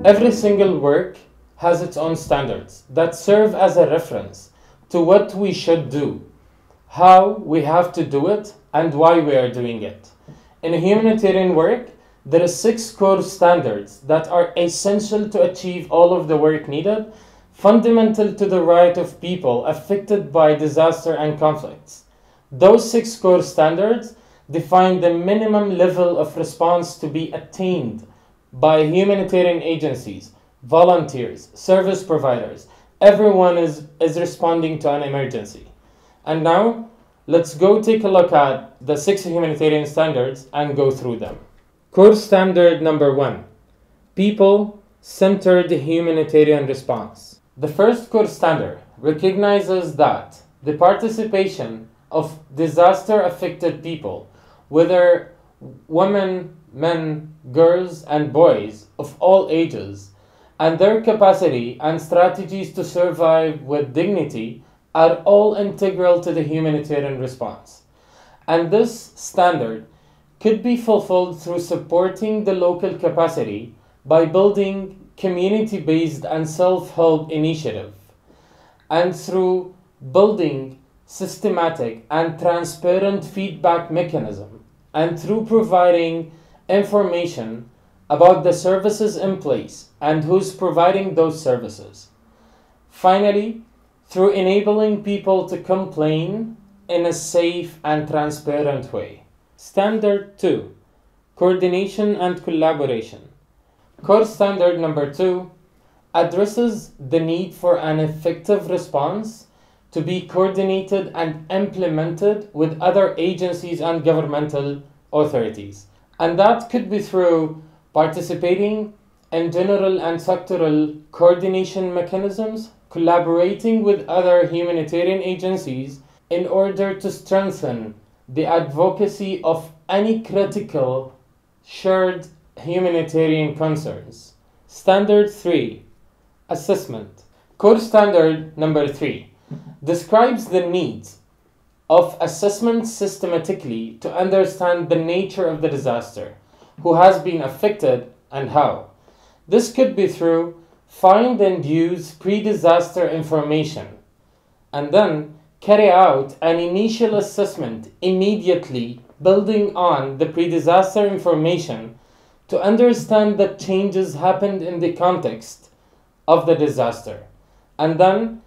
Every single work has its own standards that serve as a reference to what we should do, how we have to do it, and why we are doing it. In humanitarian work, there are 6 core standards that are essential to achieve all of the work needed, fundamental to the right of people affected by disaster and conflicts. Those 6 core standards define the minimum level of response to be attained by humanitarian agencies, volunteers, service providers. Everyone is responding to an emergency. And now, let's go take a look at the 6 humanitarian standards and go through them. Core standard number 1, people-centered humanitarian response. The first core standard recognizes that the participation of disaster-affected people, whether women, men, girls, and boys of all ages, and their capacity and strategies to survive with dignity are all integral to the humanitarian response. And this standard could be fulfilled through supporting the local capacity by building community-based and self-help initiative, and through building systematic and transparent feedback mechanism, and through providing information about the services in place and who's providing those services. Finally, through enabling people to complain in a safe and transparent way. Standard 2, coordination and collaboration. Core standard number 2 addresses the need for an effective response to be coordinated and implemented with other agencies and governmental authorities. And that could be through participating in general and sectoral coordination mechanisms, collaborating with other humanitarian agencies in order to strengthen the advocacy of any critical shared humanitarian concerns. Standard 3, assessment. Core standard number 3 describes the needs of assessment systematically to understand the nature of the disaster, who has been affected, and how. This could be through find and use pre-disaster information, and then carry out an initial assessment immediately building on the pre-disaster information to understand that changes happened in the context of the disaster, and then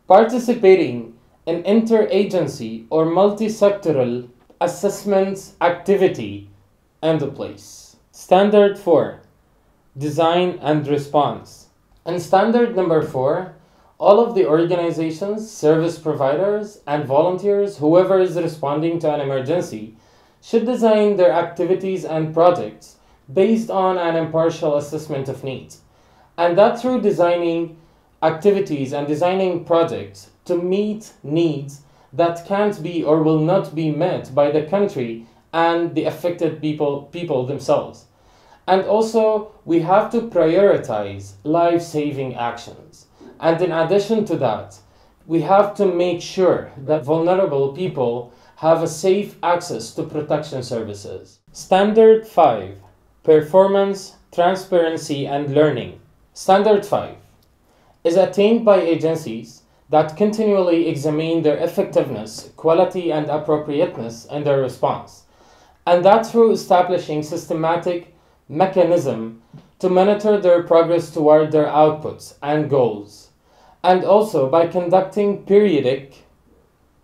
participating in interagency or multi-sectoral assessments activity and the place. Standard 4, design and response. And standard number 4, all of the organizations, service providers, and volunteers, whoever is responding to an emergency, should design their activities and projects based on an impartial assessment of needs. And that through designing activities and designing projects to meet needs that can't be or will not be met by the country and the affected people themselves. And also, we have to prioritize life-saving actions. And in addition to that, we have to make sure that vulnerable people have a safe access to protection services. Standard 5, performance, transparency, and learning. Standard 5 is attained by agencies that continually examine their effectiveness, quality, and appropriateness in their response, and that through establishing systematic mechanism to monitor their progress toward their outputs and goals, and also by conducting periodic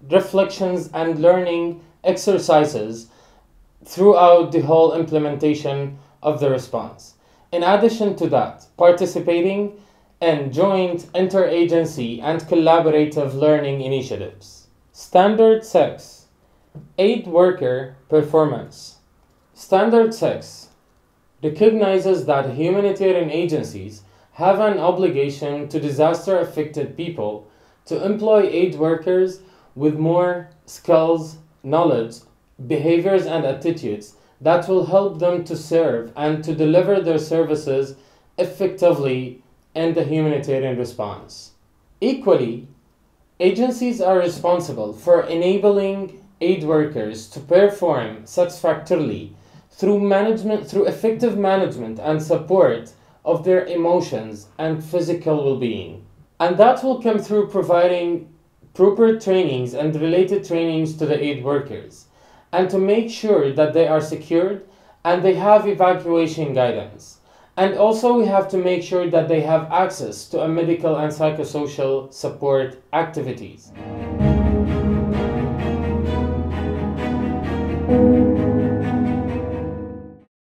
reflections and learning exercises throughout the whole implementation of the response. In addition to that, participating in joint interagency and collaborative learning initiatives. Standard 6, aid worker performance. Standard 6 recognizes that humanitarian agencies have an obligation to disaster-affected people to employ aid workers with more skills, knowledge, behaviors, and attitudes that will help them to serve and to deliver their services effectively in the humanitarian response. Equally, agencies are responsible for enabling aid workers to perform satisfactorily through effective management and support of their emotions and physical well-being. And that will come through providing proper trainings and related trainings to the aid workers, and to make sure that they are secured and they have evacuation guidance. And also we have to make sure that they have access to a medical and psychosocial support activities.